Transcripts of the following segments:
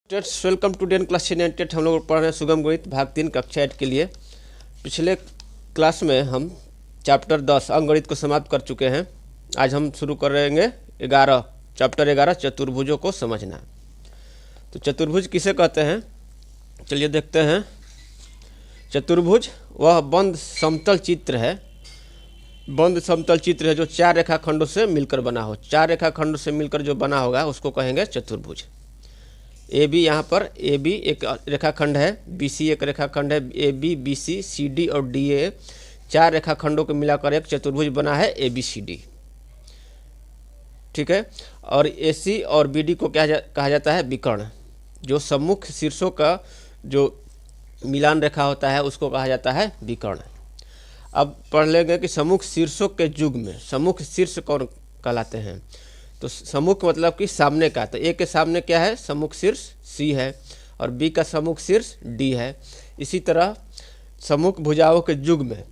Students welcome to den class 98। हम लोग पढ़ रहे हैं सुगम गणित भाग 3 कक्षा 8 के लिए। पिछले क्लास में हम चैप्टर 10 अंकगणित को समाप्त कर चुके हैं। आज हम शुरू करेंगे चैप्टर 11 चतुर्भुजों को समझना। तो चतुर्भुज किसे कहते हैं, चलिए देखते हैं। चतुर्भुज वह बंद समतल चित्र है, बंद समतल चित्र है जो चार रेखाखंडों से मिलकर बना हो। चार रेखाखंडों से मिलकर जो बना होगा उसको कहेंगे चतुर्भुज। ए बी, यहाँ पर ए बी एक रेखाखंड है, बी सी एक रेखाखंड है, A B B C C D और डी ए चार रेखाखंडों को मिलाकर एक चतुर्भुज बना है ए बी सी डी। ठीक है। और ए सी और बी डी को कहा जाता है विकर्ण। जो सम्मुख शीर्षों का जो मिलान रेखा होता है उसको कहा जाता है विकर्ण। अब पढ़ लेंगे कि सम्मुख शीर्षों के युग्म में सम्मुख शीर्ष कौन कहलाते हैं। तो सम्मुख मतलब कि सामने का। तो ए के सामने क्या है, सम्मुख शीर्ष सी है, और बी का सम्मुख शीर्ष डी है। इसी तरह सम्मुख भुजाओं के युग्म में,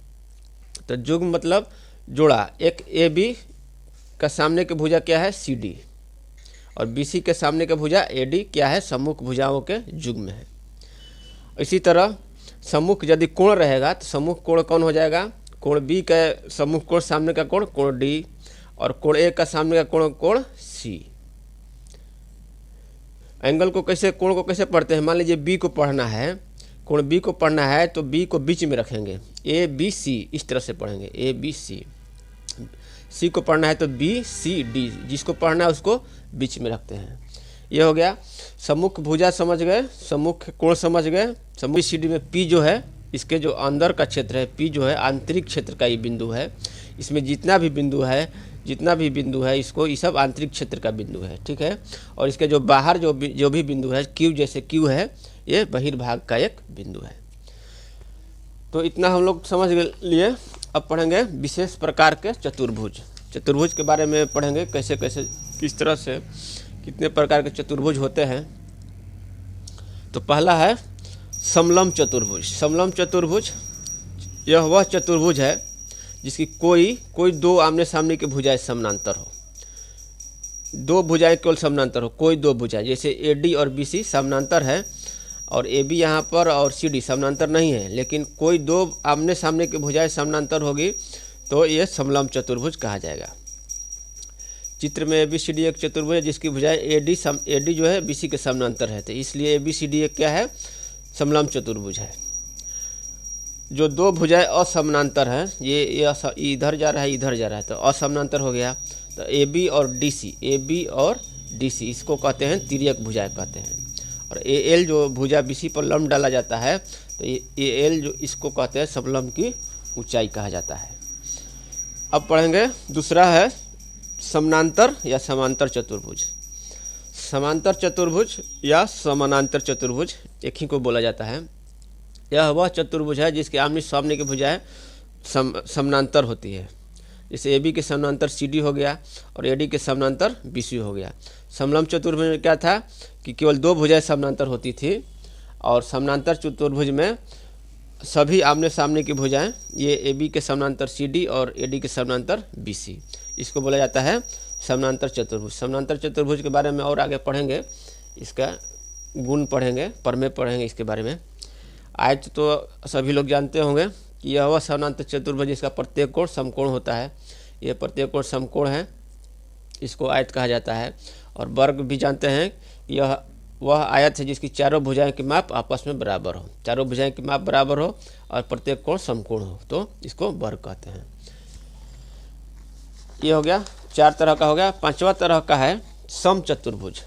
तो युग्म मतलब जोड़ा। एक ए बी का सामने की भुजा क्या है, सी डी, और बी सी के सामने की भुजा ए डी क्या है, सम्मुख भुजाओं के युग्म है। इसी तरह सम्मुख यदि कोण रहेगा तो सम्मुख कोण कौन हो जाएगा, कोण बी का सम्मुख कोण सामने का कोण कोण डी, और कोण ए का सामने का कोण कोण सी। एंगल को कैसे, कोण को कैसे पढ़ते हैं। मान लीजिए बी को पढ़ना है, कोण बी को पढ़ना है तो बी को बीच में रखेंगे, ए बी सी इस तरह से पढ़ेंगे, ए बी सी। सी को पढ़ना है तो बी सी डी, जिसको पढ़ना है उसको बीच में रखते हैं। ये हो गया सम्मुख भुजा समझ गए, सम्मुख कोण समझ गए। सम्मुख सी डी में पी जो है, इसके जो अंदर का क्षेत्र है, पी जो है आंतरिक क्षेत्र का ये बिंदु है। इसमें जितना भी बिंदु है इसको, ये सब आंतरिक क्षेत्र का बिंदु है। ठीक है। और इसके जो बाहर जो भी बिंदु है, क्यू जैसे क्यू है, ये बहिर्भाग का एक बिंदु है। तो इतना हम लोग समझ लिए। अब पढ़ेंगे विशेष प्रकार के चतुर्भुज। चतुर्भुज के बारे में पढ़ेंगे, कैसे कैसे किस तरह से कितने प्रकार के चतुर्भुज होते हैं। तो पहला है समलंब चतुर्भुज। समलंब चतुर्भुज यह वह चतुर्भुज है जिसकी कोई दो आमने सामने की भुजाएं समानांतर हो। दो भुजाएं केवल समानांतर हो, कोई दो भुजाएं, जैसे ए डी और बी सी समानांतर है और ए बी यहाँ पर और सी डी समानांतर नहीं है, लेकिन कोई दो आमने सामने की भुजाएं समानांतर होगी तो ये समलंब चतुर्भुज कहा जाएगा। चित्र में ए बी सी डी एक चतुर्भुज है जिसकी भुजाएं ए डी जो है बी सी के समानांतर है, तो इसलिए ए बी सी डी एक क्या है, समलंब चतुर्भुज है। जो दो भुजाएं असमानांतर हैं, ये इधर जा रहा है इधर जा रहा है, तो असमानांतर हो गया। तो ए बी और डी सी इसको कहते हैं तिर्यक भुजाएं कहते हैं। और ए एल जो भुजा बी सी पर लंब डाला जाता है, तो ए एल जो इसको कहते हैं समलंब की ऊंचाई कहा जाता है। अब पढ़ेंगे दूसरा है समानांतर या समांतर चतुर्भुज। समांतर चतुर्भुज या समानांतर चतुर्भुज एक ही को बोला जाता है। यह वह चतुर्भुज है जिसके आमने सामने की भुजाएं समानांतर होती है। जैसे ए बी के समानांतर सी डी हो गया और ए डी के समानांतर बी सी हो गया। समलंब चतुर्भुज में क्या था कि केवल दो भुजाएं समानांतर होती थी, और समानांतर चतुर्भुज में सभी आमने सामने की भुजाएं, ये ए बी के समानांतर सी डी और ए डी के समानांतर बी सी, इसको बोला जाता है समानांतर चतुर्भुज। समानांतर चतुर्भुज के बारे में और आगे पढ़ेंगे, इसका गुण पढ़ेंगे, प्रमेय पढ़ेंगे इसके बारे में। आयत तो सभी लोग जानते होंगे कि यह वह समानांतर चतुर्भुज जिसका प्रत्येक कोण समकोण होता है। यह प्रत्येक कोण समकोण है, इसको आयत कहा जाता है। और वर्ग भी जानते हैं, यह वह आयत है जिसकी चारों भुजाएं की माप आपस में बराबर हो। चारों भुजाएं की माप बराबर हो और प्रत्येक कोण समकोण हो, तो इसको वर्ग कहते हैं। ये हो गया, चार तरह का हो गया। पांचवा तरह का है सम चतुर्भुज।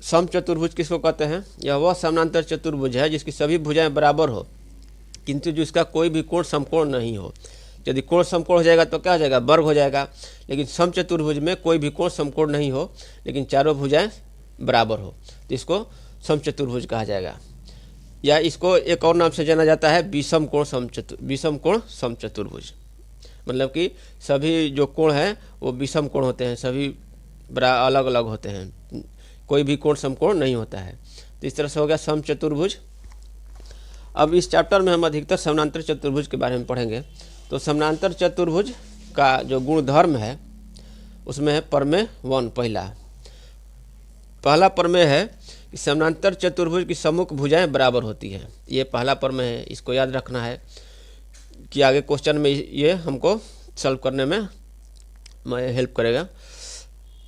सम चतुर्भुज किसको कहते हैं, यह वह समानांतर चतुर्भुज है जिसकी सभी भुजाएं बराबर हो किंतु जिसका कोई भी कोण समकोण नहीं हो। यदि कोण समकोण हो जाएगा तो क्या हो जाएगा, वर्ग हो जाएगा। लेकिन सम चतुर्भुज में कोई भी कोण समकोण नहीं हो लेकिन चारों भुजाएं बराबर हो, तो इसको सम चतुर्भुज कहा जाएगा। या इसको एक और नाम से जाना जाता है विषम कोण सम चतुर्भुज। मतलब कि सभी जो कोण हैं वो विषम कोण होते हैं, सभी अलग अलग होते हैं, कोई भी कोण समकोण नहीं होता है। तो इस तरह से हो गया सम चतुर्भुज। अब इस चैप्टर में हम अधिकतर समानांतर चतुर्भुज के बारे में पढ़ेंगे। तो समानांतर चतुर्भुज का जो गुणधर्म है उसमें है प्रमेय 1। पहला प्रमेय है कि समानांतर चतुर्भुज की सम्मुख भुजाएं बराबर होती हैं। ये पहला प्रमेय है, इसको याद रखना है कि आगे क्वेश्चन में ये हमको सॉल्व करने में हेल्प करेगा।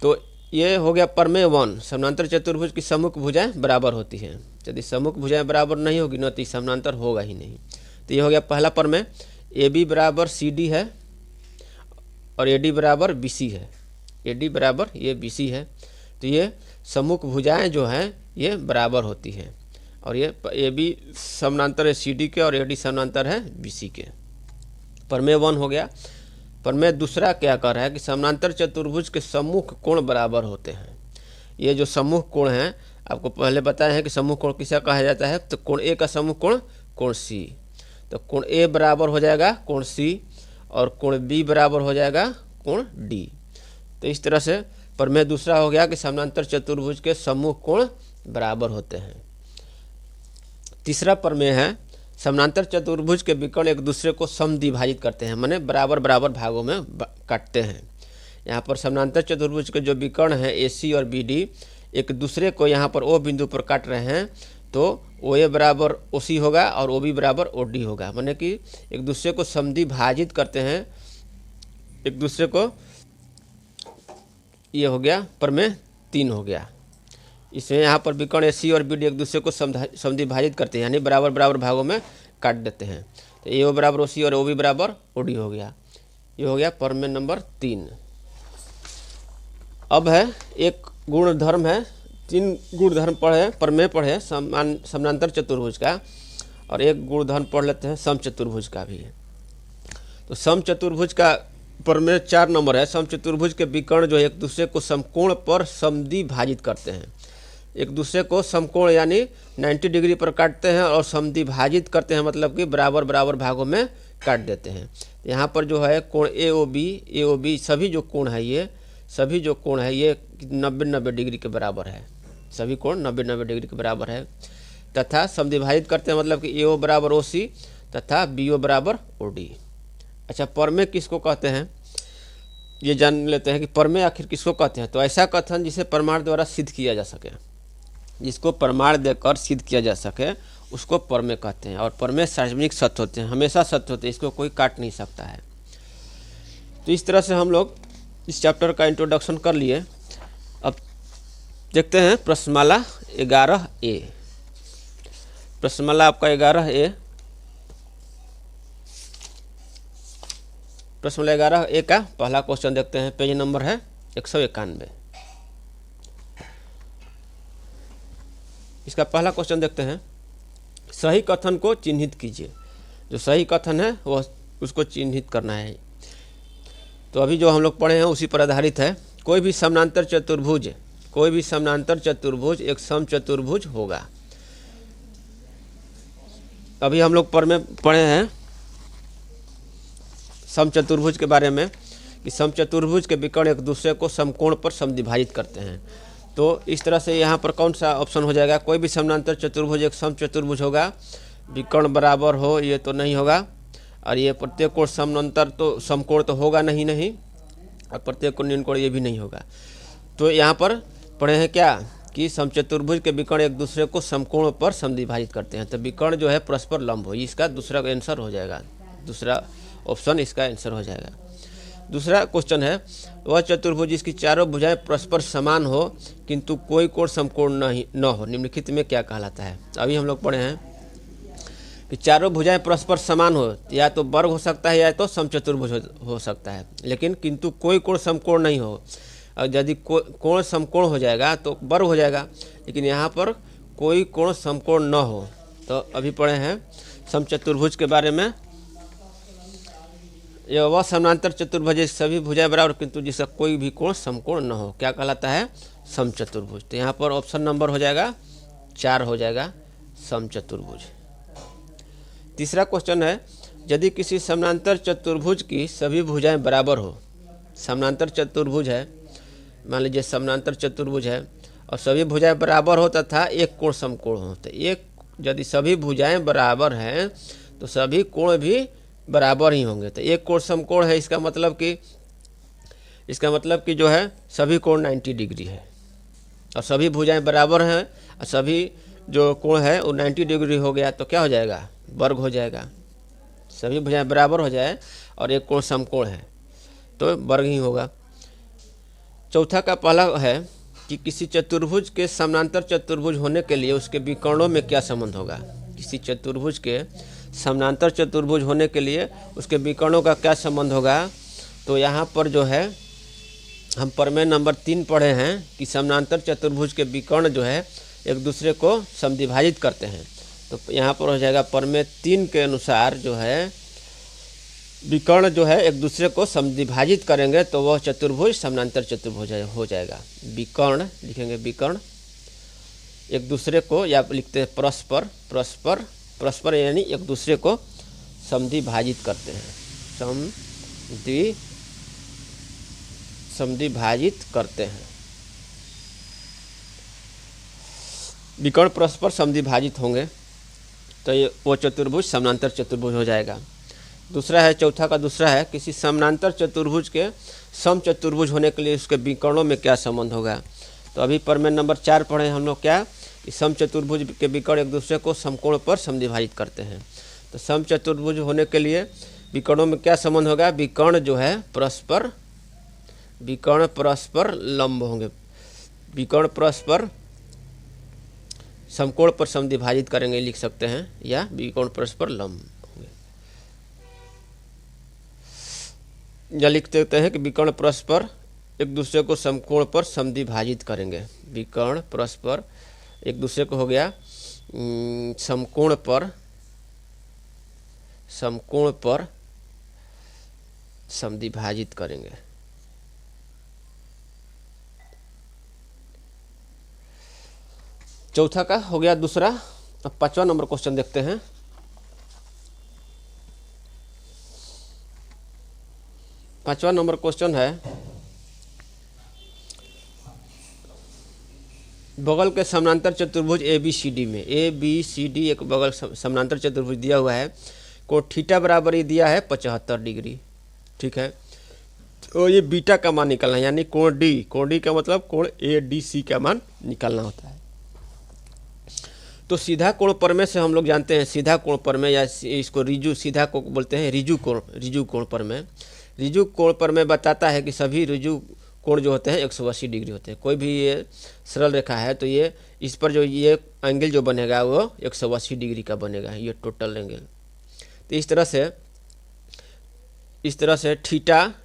तो ये हो गया प्रमेय 1, समानांतर चतुर्भुज की सम्मुख भुजाएं बराबर होती हैं। यदि सम्मुख भुजाएं बराबर नहीं होगी ना तो समानांतर होगा ही नहीं। तो ये हो गया पहला प्रमेय। AB बराबर CD है और AD बराबर BC है। AD बराबर ये BC है, तो ये सम्मुख भुजाएं जो हैं ये बराबर होती हैं। और ये AB समानांतर है CD के और AD समानांतर है BC के। प्रमेय 1 हो गया। प्रमेय दूसरा क्या कह रहा है कि समानांतर चतुर्भुज के सम्मुख कोण बराबर होते हैं। ये जो सम्मुख कोण हैं आपको पहले बताए हैं कि सम्मुख कोण किसे कहा जाता है। तो कोण A का सम्मुख कोण कोण C, तो कोण A बराबर हो जाएगा कोण C और कोण B बराबर हो जाएगा कोण D। तो इस तरह से प्रमेय दूसरा हो गया कि समानांतर चतुर्भुज के सम्मुख कोण बराबर होते हैं। तीसरा प्रमेय है समानांतर चतुर्भुज के विकर्ण एक दूसरे को समद्विभाजित करते हैं, माने बराबर बराबर भागों में काटते हैं। यहाँ पर समानांतर चतुर्भुज के जो विकर्ण हैं AC और BD एक दूसरे को यहाँ पर O बिंदु पर काट रहे हैं, तो OA बराबर OC होगा और OB बराबर OD होगा। माने कि एक दूसरे को समद्विभाजित करते हैं एक दूसरे को। ये हो गया प्रमेय 3 हो गया। इसमें यहाँ पर विकर्ण AC और BD एक दूसरे को समद्विभाजित करते हैं, यानी बराबर बराबर भागों में काट देते हैं। तो AO बराबर OC और OB बराबर OD हो गया। ये हो गया प्रमेय नंबर 3। अब है एक गुणधर्म है, 3 गुणधर्म पढ़े प्रमेय पढ़े समानांतर चतुर्भुज का, और एक गुणधर्म पढ़ लेते हैं समचतुर्भुज का भी। तो समचतुर्भुज का प्रमेय 4 नंबर है। समचतुर्भुज के विकर्ण जो एक दूसरे को समकोण पर समद्विभाजित करते हैं। एक दूसरे को समकोण यानी 90 डिग्री पर काटते हैं और समद्विभाजित करते हैं, मतलब कि बराबर बराबर भागों में काट देते हैं। यहाँ पर जो है कोण AOB सभी जो कोण है ये सभी जो कोण है ये 90-90 डिग्री के बराबर है। सभी कोण 90-90 डिग्री के बराबर है तथा समद्विभाजित करते हैं, मतलब कि AO बराबर OC तथा BO बराबर OD। अच्छा, प्रमेय किसको कहते हैं ये जान लेते हैं कि प्रमेय आखिर किसको कहते हैं। तो ऐसा कथन जिसे प्रमाण द्वारा सिद्ध किया जा सके, जिसको प्रमाण देकर सिद्ध किया जा सके उसको प्रमेय कहते हैं। और प्रमेय सार्वजनिक सत्य होते हैं, हमेशा सत्य होते हैं, इसको कोई काट नहीं सकता है। तो इस तरह से हम लोग इस चैप्टर का इंट्रोडक्शन कर लिए। अब देखते हैं प्रश्नमाला 11A। प्रश्नमाला आपका 11A, प्रश्नमाला 11A का पहला क्वेश्चन देखते हैं। पेज नंबर है 191। इसका पहला क्वेश्चन देखते हैं। सही कथन को चिन्हित कीजिए। जो सही कथन है वह उसको चिन्हित करना है। तो अभी जो हम लोग पढ़े हैं उसी पर आधारित है। कोई भी समानांतर चतुर्भुज एक समचतुर्भुज होगा। अभी हम लोग पढ़े हैं समचतुर्भुज के बारे में कि समचतुर्भुज के विकर्ण एक दूसरे को समकोण पर समद्विभाजित करते हैं। तो इस तरह से यहाँ पर कौन सा ऑप्शन हो जाएगा। कोई भी समानांतर चतुर्भुज एक समचतुर्भुज होगा, विकर्ण बराबर हो ये तो नहीं होगा, और ये प्रत्येक कोण समानांतर तो समकोण तो होगा नहीं, और प्रत्येक कोण न्यून कोण ये भी नहीं होगा। तो यहाँ पर पढ़े हैं क्या कि समचतुर्भुज के विकर्ण एक दूसरे को समकोण पर समद्विभाजित करते हैं। तो विकर्ण जो है परस्पर लंब हो, इसका दूसरा आंसर हो जाएगा, दूसरा ऑप्शन इसका आंसर हो जाएगा। दूसरा क्वेश्चन है वह चतुर्भुज जिसकी चारों भुजाएं परस्पर समान हो किंतु कोई कोण समकोण न हो निम्नलिखित में क्या कहलाता है। अभी हम लोग पढ़े हैं कि चारों भुजाएं परस्पर समान हो, या तो वर्ग हो सकता है या तो समचतुर्भुज हो सकता है, लेकिन किंतु कोई कोण समकोण नहीं हो। और यदि कोण समकोण हो जाएगा तो वर्ग हो जाएगा, लेकिन यहाँ पर कोई कोण समकोण न हो। तो अभी पढ़े हैं समचतुर्भुज के बारे में। यह वह समानांतर चतुर्भुज सभी भुजाएं बराबर किंतु जिसका कोई भी कोण समकोण न हो क्या कहलाता है, समचतुर्भुज। तो यहाँ पर ऑप्शन नंबर हो जाएगा 4 हो जाएगा समचतुर्भुज। तीसरा क्वेश्चन है यदि किसी समानांतर चतुर्भुज की सभी भुजाएं बराबर हो, समानांतर चतुर्भुज है, मान लीजिए समानांतर चतुर्भुज है और सभी भुजाएं बराबर हो तथा एक कोण समकोण हो। तो एक यदि सभी भुजाएं बराबर हैं तो सभी कोण भी बराबर ही होंगे। तो एक कोण समकोण है, इसका मतलब कि जो है सभी कोण 90 डिग्री है। और सभी भुजाएं बराबर हैं और सभी जो कोण है वो 90 डिग्री हो गया तो क्या हो जाएगा, वर्ग हो जाएगा। सभी भुजाएं बराबर हो जाए और एक कोण समकोण है तो वर्ग ही होगा। चौथा का पहला है कि किसी चतुर्भुज के समानांतर चतुर्भुज होने के लिए उसके विकर्णों में क्या संबंध होगा। किसी चतुर्भुज के समानांतर चतुर्भुज होने के लिए उसके विकर्णों का क्या संबंध होगा। तो यहाँ पर जो है हम प्रमेय नंबर 3 पढ़े हैं कि समानांतर चतुर्भुज के विकर्ण जो है एक दूसरे को समद्विभाजित करते हैं। तो यहाँ पर हो जाएगा प्रमेय 3 के अनुसार जो है विकर्ण जो है एक दूसरे को समद्विभाजित करेंगे तो वह चतुर्भुज समानांतर चतुर्भुज हो जाएगा। विकर्ण लिखेंगे, विकर्ण एक दूसरे को, या लिखते हैं परस्पर, परस्पर परस्पर यानी एक दूसरे को समद्विभाजित करते हैं, समद्विभाजित करते हैं। विकर्ण परस्पर समद्विभाजित होंगे तो ये वो चतुर्भुज समानांतर चतुर्भुज हो जाएगा। दूसरा है, चौथा का दूसरा है, किसी समानांतर चतुर्भुज के समचतुर्भुज होने के लिए उसके विकर्णों में क्या संबंध होगा। तो अभी प्रमेय नंबर 4 पढ़े हम लोग क्या कि समचतुर्भुज के विकर्ण एक दूसरे को समकोण पर समद्विभाजित करते हैं। तो समचतुर्भुज होने के लिए विकर्णों में क्या संबंध होगा, विकर्ण जो है परस्पर, विकर्ण परस्पर लंब होंगे, विकर्ण परस्पर समकोण पर समद्विभाजित करेंगे लिख सकते हैं, या विकर्ण परस्पर लंब होंगे। या लिख सकते हैं कि विकर्ण परस्पर एक दूसरे को समकोण पर समद्विभाजित करेंगे। विकर्ण परस्पर एक दूसरे को हो गया समकोण पर समद्विभाजित करेंगे। चौथा का हो गया दूसरा। अब 5वां नंबर क्वेश्चन देखते हैं। 5वां नंबर क्वेश्चन है, बगल के समानांतर चतुर्भुज ABCD में, ABCD एक बगल समानांतर चतुर्भुज दिया हुआ है, कोण थीटा बराबर ये दिया है 75 डिग्री, ठीक है। तो ये बीटा का मान निकालना है, यानी कोण D का मतलब कोण ADC का मान निकालना होता है। तो सीधा कोण प्रमेय से हम लोग जानते हैं, सीधा कोण प्रमेय या इसको रिजु सीधा को बोलते हैं रिजु कोण प्रमेय। रिजु कोण प्रमेय बताता है कि सभी रिजु कोण जो होते हैं 180 डिग्री होते हैं। कोई भी ये सरल रेखा है तो ये इस पर जो ये एंगल जो बनेगा वो 180 डिग्री का बनेगा, ये टोटल एंगल। तो इस तरह से थीटा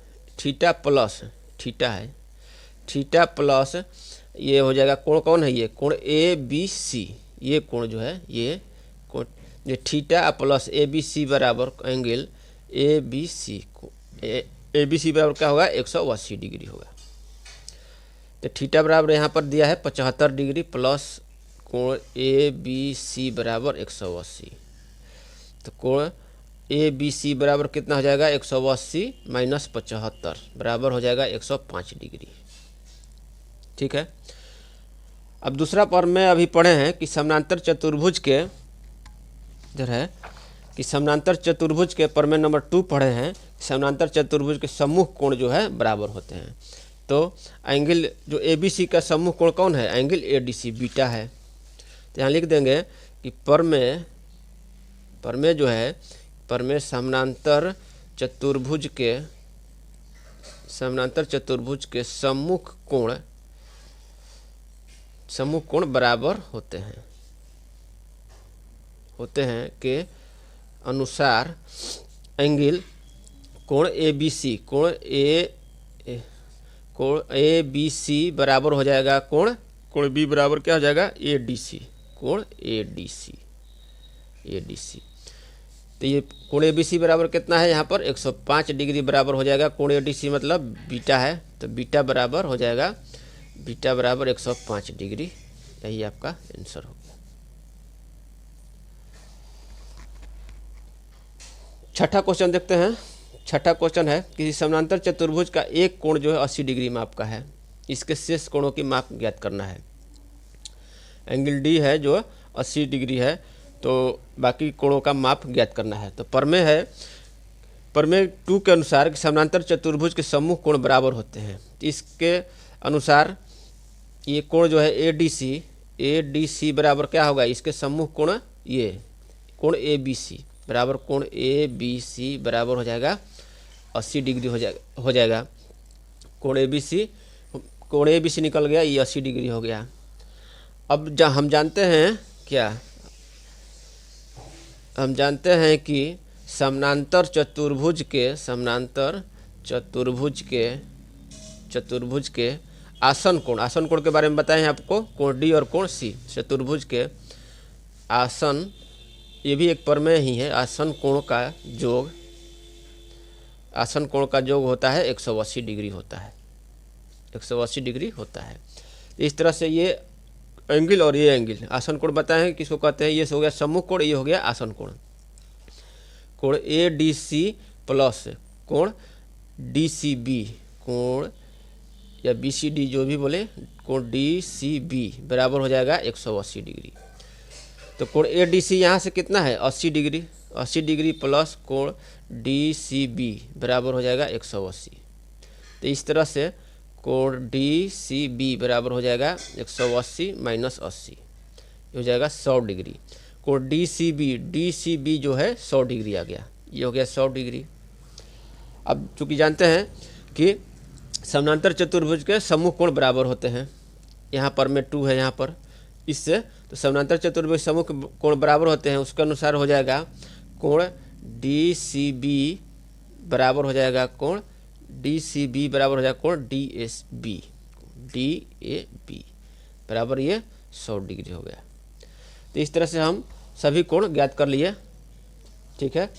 प्लस थीटा है, थीटा प्लस ये हो जाएगा कोण, कौन है ये कोण ABC। ये कोण जो है ये कोण ये थीटा प्लस ABC बराबर एंगल ABC बराबर क्या होगा 180 डिग्री होगा। तो थीटा बराबर यहाँ पर दिया है 75 डिग्री प्लस कोण ABC बराबर 180। तो कोण ABC बराबर कितना हो जाएगा 180 माइनस 75 बराबर हो जाएगा 105 डिग्री, ठीक है। अब दूसरा प्रमेय अभी पढ़े हैं कि समानांतर चतुर्भुज के इधर है कि समानांतर चतुर्भुज के प्रमेय नंबर 2 पढ़े हैं, समानांतर चतुर्भुज के सम्मुख कोण जो है बराबर होते हैं। तो एंगल जो ABC का सम्मुख कोण कौन है, एंगल ADC बीटा है। तो यहाँ लिख देंगे कि प्रमेय जो है प्रमेय समानांतर चतुर्भुज के सम्मुख कोण बराबर होते हैं के अनुसार एंगल कोण ABC बराबर हो जाएगा कोण B बराबर क्या हो जाएगा ADC, कोण ADC। तो ये कोण ABC बराबर कितना है यहाँ पर 105 डिग्री बराबर हो जाएगा। कोण ADC मतलब बीटा है, तो बीटा बराबर हो जाएगा 105 डिग्री। यही आपका आंसर हो गया। छठा क्वेश्चन देखते हैं। छठा क्वेश्चन है, किसी समानांतर चतुर्भुज का एक कोण जो है 80 डिग्री माप का है, इसके शेष कोणों की माप ज्ञात करना है। एंगल D है जो 80 डिग्री है, तो बाकी कोणों का माप ज्ञात करना है। तो प्रमेय 2 के अनुसार कि समानांतर चतुर्भुज के सम्मुख कोण बराबर होते हैं। इसके अनुसार ये कोण जो है ए डी सी बराबर क्या होगा, इसके सम्मुख कोण ये कोण ए बी सी बराबर कोण ए बी सी बराबर हो जाएगा 80 डिग्री हो जाएगा। कोण ए बी सी निकल गया, ये 80 डिग्री हो गया। अब हम जानते हैं क्या, हम जानते हैं कि समानांतर चतुर्भुज के आसन कोण के बारे में बताए हैं आपको, कोण डी और कोण सी। चतुर्भुज के आसन, ये भी एक प्रमेय ही है, आसन कोण का योग होता है 180 डिग्री होता है, 180 डिग्री होता है। इस तरह से ये एंगल और ये एंगल आसन कोण बताए हैं किसको कहते हैं, ये हो गया सम्मुख कोण, ये हो गया आसन कोण। कोण ए डी सी प्लस कोण डी सी बी, कोण या बी सी डी जो भी बोले, कोण डी सी बी बराबर हो जाएगा 180 डिग्री। तो कोण ए डी सी यहाँ से कितना है 80 डिग्री, 80 डिग्री प्लस कोण डी सी बी बराबर हो जाएगा 180। तो इस तरह से कोण डी सी बी बराबर हो जाएगा 180 माइनस 80 हो जाएगा 100 डिग्री। कोण डी सी बी जो है 100 डिग्री आ गया, ये हो गया 100 डिग्री। अब चूंकि जानते हैं कि समानांतर चतुर्भुज के सम्मुख कोण बराबर होते हैं, यहाँ पर में 2 है यहाँ पर, इससे तो समानांतर चतुर्भुज सम्मुख कोण बराबर होते हैं, उसके अनुसार हो जाएगा कोण डी सी बी बराबर हो जाएगा कोण डी सी बी बराबर हो जाएगा कोण डी ए बी बराबर ये 100 डिग्री हो गया। तो इस तरह से हम सभी कोण ज्ञात कर लिए। ठीक है,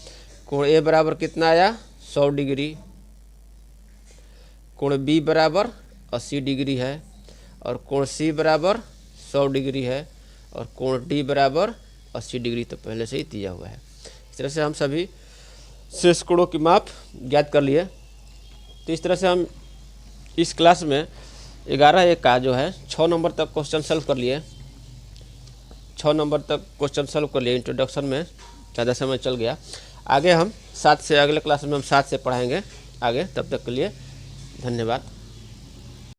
कोण ए बराबर कितना आया 100 डिग्री, कोण बी बराबर 80 डिग्री है, और कोण सी बराबर 100 डिग्री है, और कोण डी बराबर 80 डिग्री तो पहले से ही दिया हुआ है। इस तरह से हम सभी शेष कोणों की माप ज्ञात कर लिए। तो इस तरह से हम इस क्लास में 11 का जो है 6 नंबर तक क्वेश्चन सॉल्व कर लिए, 6 नंबर तक क्वेश्चन सॉल्व कर लिए। इंट्रोडक्शन में ज़्यादा समय चल गया, आगे हम 7 से, अगले क्लास में हम 7 से पढ़ाएंगे आगे। तब तक के लिए धन्यवाद।